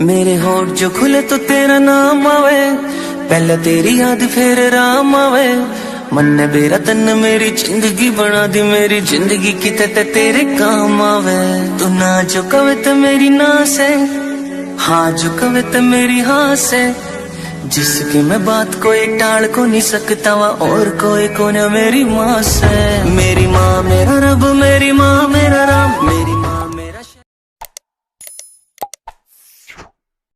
मेरे होठ जो खुले तो तेरा नाम आवे, पहले तेरी याद फिर राम आवे। मन ने बेरा तन मेरी जिंदगी बना दी, मेरी जिंदगी किते ते तेरे काम आवे। तू ना जो कवे तो मेरी ना से, हाँ जो कवे तो मेरी हाँ से। जिसकी मैं बात कोई टाल को नहीं सकता वा, और कोई को न मेरी माँ से। मेरी माँ मेरा रब, मेरी माँ मेरा राम, मेरी माँ